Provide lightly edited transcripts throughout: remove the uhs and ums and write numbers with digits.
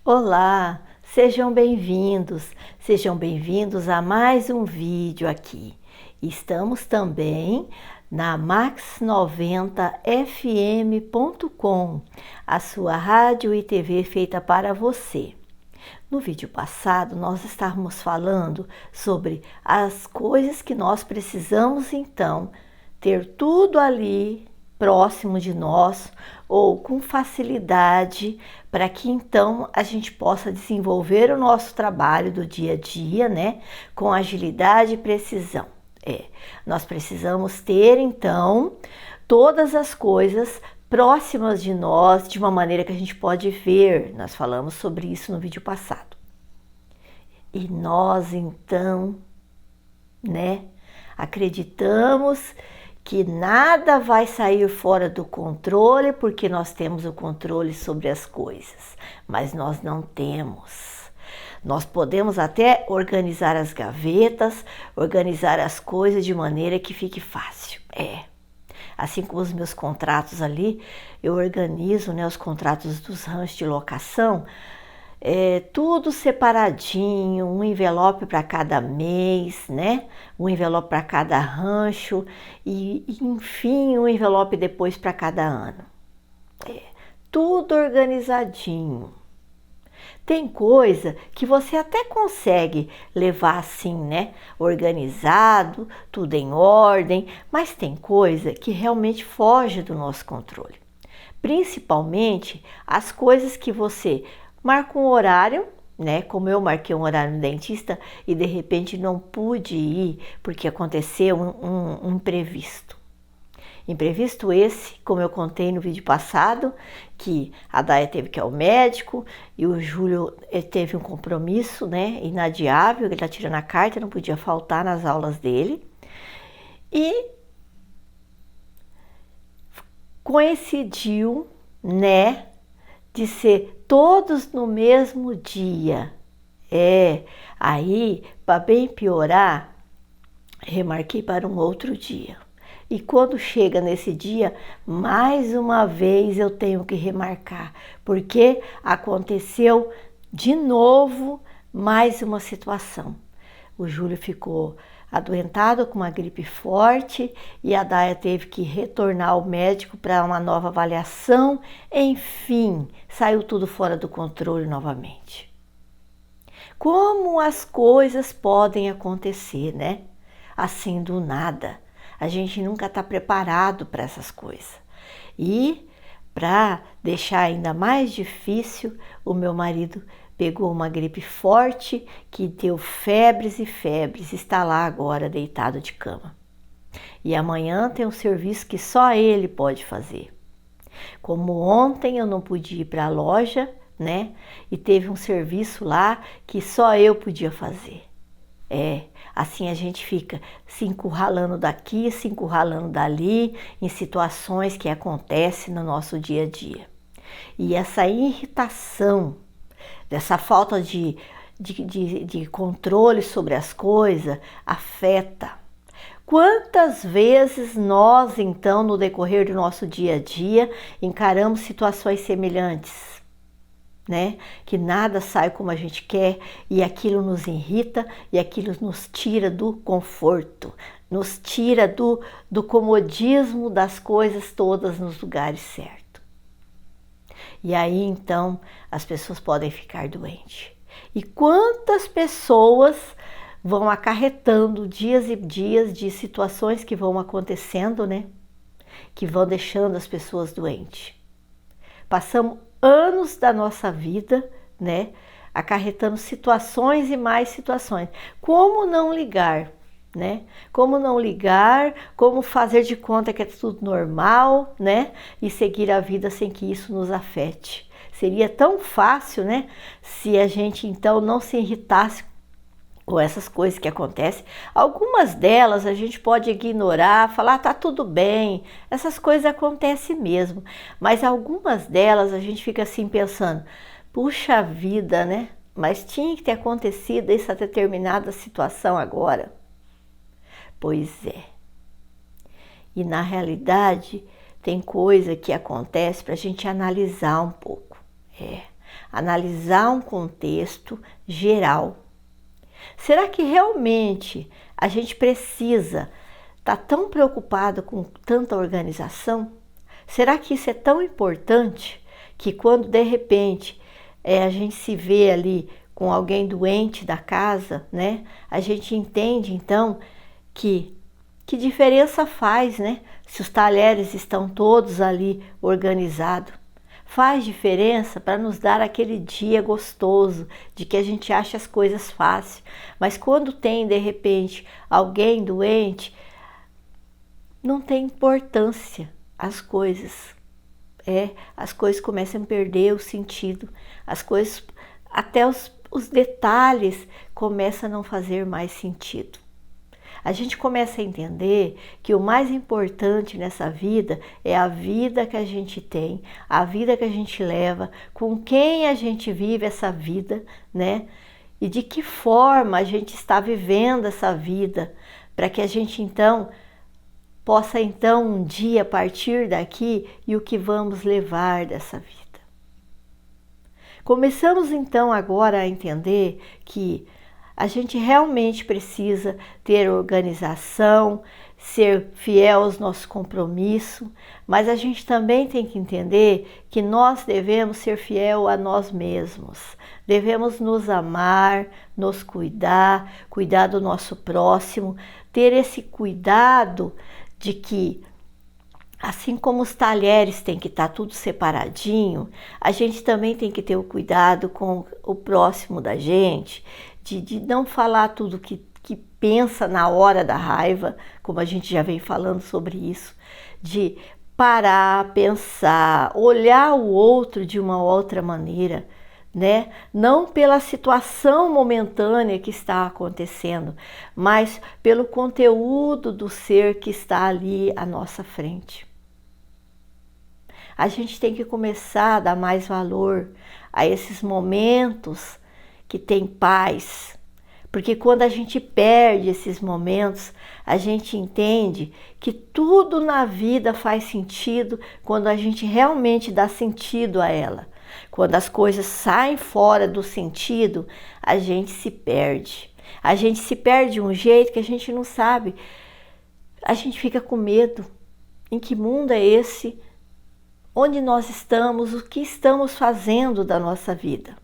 Olá, sejam bem-vindos a mais um vídeo aqui. Estamos também na max90fm.com, a sua rádio e TV feita para você. No vídeo passado, nós estávamos falando sobre as coisas que nós precisamos, então, ter tudo ali próximo de nós ou com facilidade para que então a gente possa desenvolver o nosso trabalho do dia a dia, né, com agilidade e precisão. Nós precisamos ter então todas as coisas próximas de nós de uma maneira que a gente pode ver. Nós falamos sobre isso no vídeo passado. E nós então, né, acreditamos que nada vai sair fora do controle porque nós temos o controle sobre as coisas, mas nós não temos. Nós podemos até organizar as gavetas, organizar as coisas de maneira que fique fácil. Assim como os meus contratos ali, eu organizo, né, os contratos dos ranchos de locação, tudo separadinho, um envelope para cada mês, né? Um envelope para cada rancho e enfim, um envelope depois para cada ano. Tudo organizadinho. Tem coisa que você até consegue levar assim, né? Organizado, tudo em ordem, mas tem coisa que realmente foge do nosso controle. Principalmente as coisas que você marca um horário, né? Como eu marquei um horário no dentista e de repente não pude ir porque aconteceu um imprevisto. Imprevisto esse, como eu contei no vídeo passado, que a Daia teve que ir ao médico e o Júlio teve um compromisso, né, inadiável, ele está tirando a carta, não podia faltar nas aulas dele. E coincidiu, né, de ser todos no mesmo dia. Aí, para bem piorar, remarquei para um outro dia. E quando chega nesse dia, mais uma vez eu tenho que remarcar, porque aconteceu de novo mais uma situação. O Júlio ficou adoentado com uma gripe forte e a Daia teve que retornar ao médico para uma nova avaliação. Enfim, saiu tudo fora do controle novamente. Como as coisas podem acontecer, né? Assim do nada. A gente nunca está preparado para essas coisas. E para deixar ainda mais difícil, o meu marido pegou uma gripe forte que deu febres e febres, está lá agora deitado de cama. E amanhã tem um serviço que só ele pode fazer. Como ontem eu não pude ir para a loja, né? E teve um serviço lá que só eu podia fazer. Assim a gente fica se encurralando daqui, se encurralando dali, em situações que acontecem no nosso dia a dia. E essa irritação, dessa falta de controle sobre as coisas, afeta. Quantas vezes nós, então, no decorrer do nosso dia a dia, encaramos situações semelhantes? Né? Que nada sai como a gente quer e aquilo nos irrita e aquilo nos tira do conforto, nos tira do comodismo das coisas todas nos lugares certos. E aí então as pessoas podem ficar doentes. E quantas pessoas vão acarretando dias e dias de situações que vão acontecendo, né? Que vão deixando as pessoas doentes. Passamos anos da nossa vida, né, acarretando situações e mais situações. Como não ligar, né? Como não ligar, como fazer de conta que é tudo normal, né? E seguir a vida sem que isso nos afete. Seria tão fácil, né, se a gente então não se irritasse com essas coisas que acontecem. Algumas delas a gente pode ignorar, falar, tá tudo bem, essas coisas acontecem mesmo. Mas algumas delas a gente fica assim pensando, puxa vida, né? Mas tinha que ter acontecido essa determinada situação agora. Pois é. E na realidade tem coisa que acontece para a gente analisar um pouco. analisar um contexto geral. Será que realmente a gente precisa estar tão preocupado com tanta organização? Será que isso é tão importante que quando de repente a gente se vê ali com alguém doente da casa, né? A gente entende então que diferença faz, né? Se os talheres estão todos ali organizados. Faz diferença para nos dar aquele dia gostoso, de que a gente acha as coisas fáceis. Mas quando tem, de repente, alguém doente, não tem importância as coisas. As coisas começam a perder o sentido. As coisas, até os detalhes, começam a não fazer mais sentido. A gente começa a entender que o mais importante nessa vida é a vida que a gente tem, a vida que a gente leva, com quem a gente vive essa vida, né? E de que forma a gente está vivendo essa vida, para que a gente então possa então um dia partir daqui e o que vamos levar dessa vida. Começamos então agora a entender que a gente realmente precisa ter organização, ser fiel aos nossos compromissos, mas a gente também tem que entender que nós devemos ser fiel a nós mesmos. Devemos nos amar, nos cuidar, cuidar do nosso próximo, ter esse cuidado de que, assim como os talheres têm que estar tudo separadinho, a gente também tem que ter o cuidado com o próximo da gente, de não falar tudo que pensa na hora da raiva, como a gente já vem falando sobre isso, de parar, pensar, olhar o outro de uma outra maneira, né? Não pela situação momentânea que está acontecendo, mas pelo conteúdo do ser que está ali à nossa frente. A gente tem que começar a dar mais valor a esses momentos que tem paz, porque quando a gente perde esses momentos, a gente entende que tudo na vida faz sentido quando a gente realmente dá sentido a ela. Quando as coisas saem fora do sentido, a gente se perde. A gente se perde de um jeito que a gente não sabe. A gente fica com medo. Em que mundo é esse? Onde nós estamos? O que estamos fazendo da nossa vida?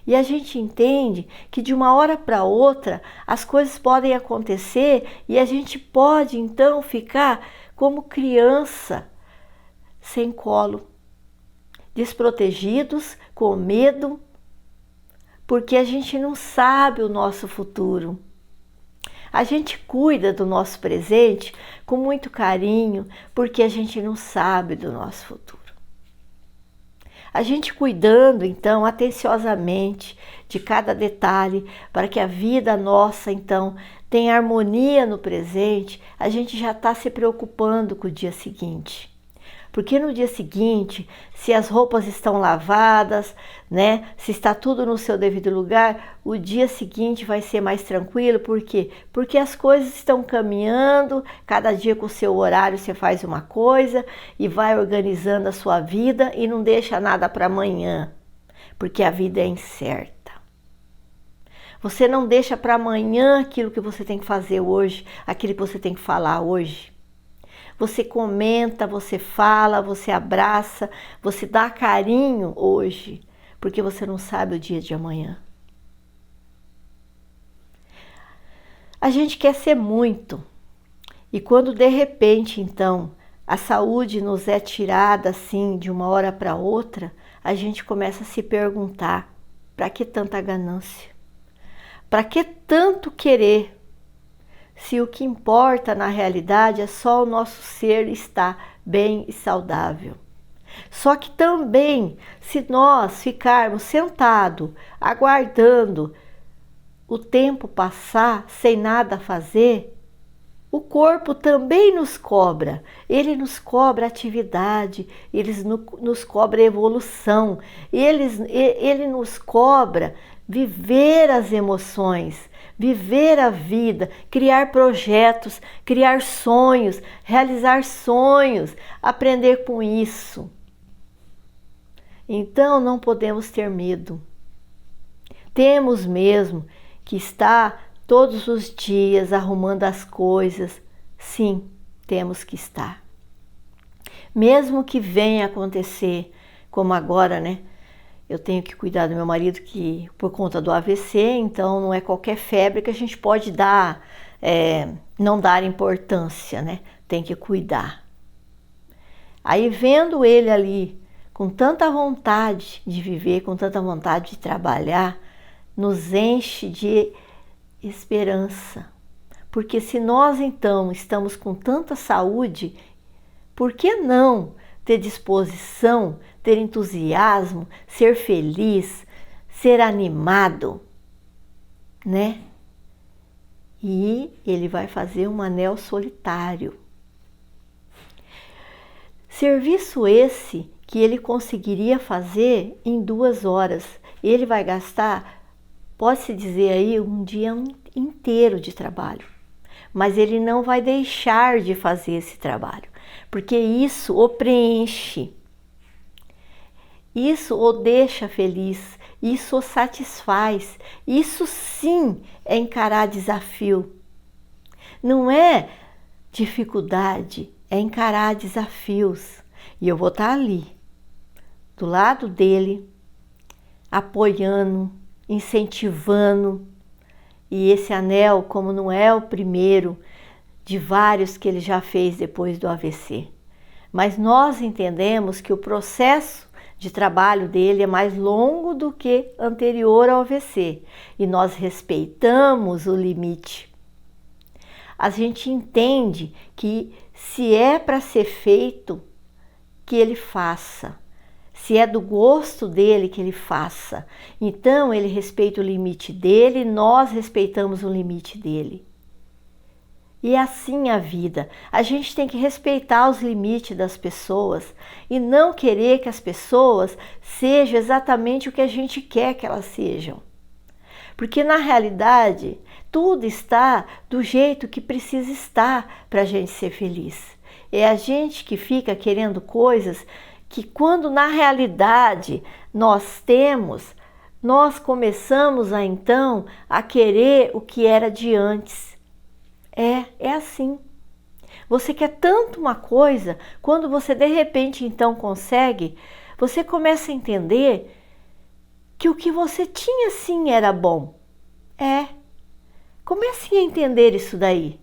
E a gente entende que de uma hora para outra as coisas podem acontecer e a gente pode então ficar como criança sem colo, desprotegidos, com medo, porque a gente não sabe o nosso futuro. A gente cuida do nosso presente com muito carinho, porque a gente não sabe do nosso futuro. A gente cuidando, então, atenciosamente de cada detalhe, para que a vida nossa, então, tenha harmonia no presente, a gente já está se preocupando com o dia seguinte. Porque no dia seguinte, se as roupas estão lavadas, né, se está tudo no seu devido lugar, o dia seguinte vai ser mais tranquilo. Por quê? Porque as coisas estão caminhando, cada dia com o seu horário você faz uma coisa e vai organizando a sua vida e não deixa nada para amanhã, porque a vida é incerta. Você não deixa para amanhã aquilo que você tem que fazer hoje, aquilo que você tem que falar hoje. Você comenta, você fala, você abraça, você dá carinho hoje, porque você não sabe o dia de amanhã. A gente quer ser muito, e quando de repente, então, a saúde nos é tirada assim de uma hora para outra, a gente começa a se perguntar: para que tanta ganância? Para que tanto querer? Se o que importa na realidade é só o nosso ser estar bem e saudável. Só que também, se nós ficarmos sentados, aguardando o tempo passar sem nada fazer, o corpo também nos cobra. Ele nos cobra atividade, ele nos cobra evolução, ele nos cobra viver as emoções, viver a vida, criar projetos, criar sonhos, realizar sonhos, aprender com isso. Então não podemos ter medo. Temos mesmo que estar todos os dias arrumando as coisas. Sim, temos que estar. Mesmo que venha acontecer, como agora, né? Eu tenho que cuidar do meu marido que por conta do AVC, então não é qualquer febre que a gente pode dar, não dar importância, né? Tem que cuidar. Aí vendo ele ali com tanta vontade de viver, com tanta vontade de trabalhar, nos enche de esperança. Porque se nós então estamos com tanta saúde, por que não ter disposição, ter entusiasmo, ser feliz, ser animado, né? E ele vai fazer um anel solitário. Serviço esse que ele conseguiria fazer em 2 horas. Ele vai gastar, pode-se dizer aí, um dia inteiro de trabalho. Mas ele não vai deixar de fazer esse trabalho, porque isso o preenche, isso o deixa feliz, isso o satisfaz. Isso sim é encarar desafio. Não é dificuldade, é encarar desafios. E eu vou estar ali, do lado dele, apoiando, incentivando. E esse anel, como não é o primeiro de vários que ele já fez depois do AVC, mas nós entendemos que o processo de trabalho dele é mais longo do que anterior ao AVC, e nós respeitamos o limite. A gente entende que se é para ser feito, que ele faça. Se é do gosto dele, que ele faça. Então ele respeita o limite dele, nós respeitamos o limite dele. E é assim a vida. A gente tem que respeitar os limites das pessoas e não querer que as pessoas sejam exatamente o que a gente quer que elas sejam. Porque na realidade, tudo está do jeito que precisa estar para a gente ser feliz. É a gente que fica querendo coisas que, quando na realidade nós temos, nós começamos então a querer o que era de antes. É assim. Você quer tanto uma coisa, quando você de repente então consegue, você começa a entender que o que você tinha sim era bom. Comece a entender isso daí.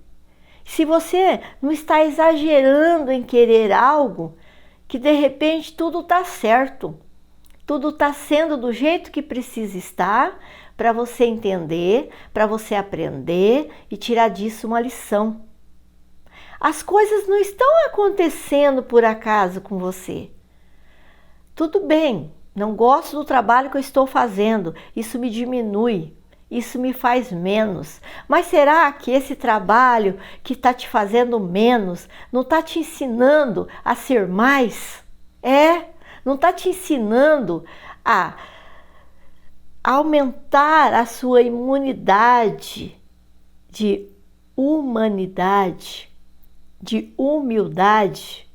Se você não está exagerando em querer algo, que de repente tudo está certo, tudo está sendo do jeito que precisa estar, para você entender, para você aprender e tirar disso uma lição. As coisas não estão acontecendo por acaso com você. Tudo bem, não gosto do trabalho que eu estou fazendo, isso me diminui, isso me faz menos. Mas será que esse trabalho que está te fazendo menos não está te ensinando a ser mais? Não está te ensinando a aumentar a sua imunidade de humanidade, de humildade?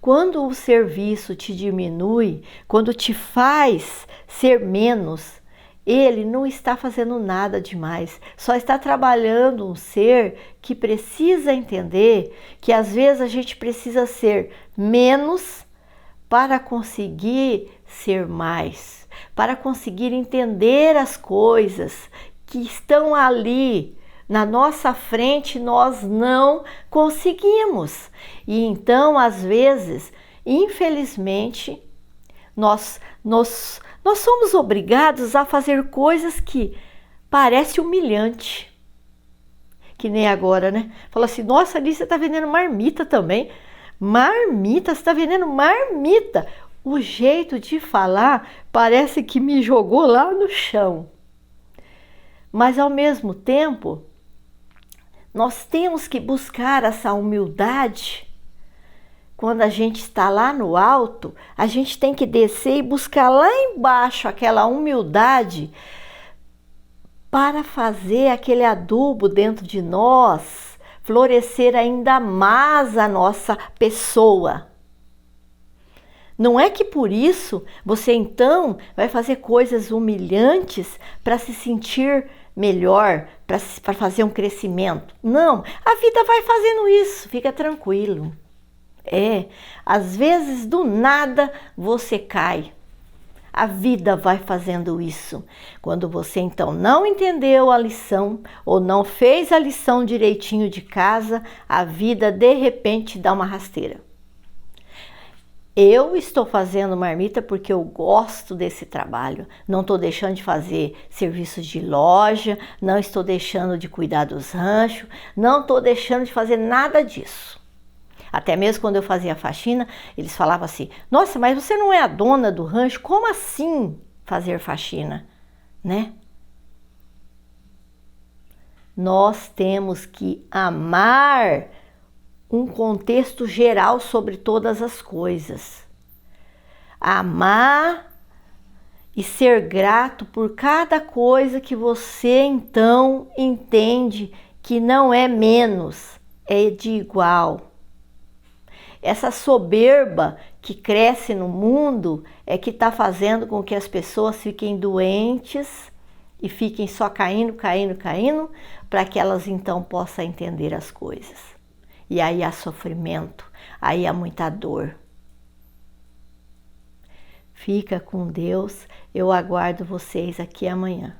Quando o serviço te diminui, quando te faz ser menos, ele não está fazendo nada demais, só está trabalhando um ser que precisa entender que às vezes a gente precisa ser menos para conseguir ser mais, para conseguir entender as coisas que estão ali na nossa frente, nós não conseguimos. E então, às vezes, infelizmente, nós somos obrigados a fazer coisas que parecem humilhante. Que nem agora, né? Fala assim, nossa, ali você está vendendo marmita também. Marmita, você está vendendo marmita. O jeito de falar parece que me jogou lá no chão. Mas ao mesmo tempo, nós temos que buscar essa humildade. Quando a gente está lá no alto, a gente tem que descer e buscar lá embaixo aquela humildade para fazer aquele adubo dentro de nós florescer ainda mais a nossa pessoa. Não é que por isso você então vai fazer coisas humilhantes para se sentir melhor, para fazer um crescimento. Não, a vida vai fazendo isso, fica tranquilo. Às vezes do nada você cai. A vida vai fazendo isso. Quando você então não entendeu a lição ou não fez a lição direitinho de casa, a vida de repente dá uma rasteira. Eu estou fazendo marmita porque eu gosto desse trabalho. Não estou deixando de fazer serviços de loja, não estou deixando de cuidar dos ranchos, não estou deixando de fazer nada disso. Até mesmo quando eu fazia faxina, eles falavam assim: nossa, mas você não é a dona do rancho? Como assim fazer faxina? Né? Nós temos que amar um contexto geral sobre todas as coisas. Amar e ser grato por cada coisa que você então entende que não é menos, é de igual. Essa soberba que cresce no mundo é que está fazendo com que as pessoas fiquem doentes e fiquem só caindo, para que elas então possam entender as coisas. E aí há sofrimento, aí há muita dor. Fica com Deus, eu aguardo vocês aqui amanhã.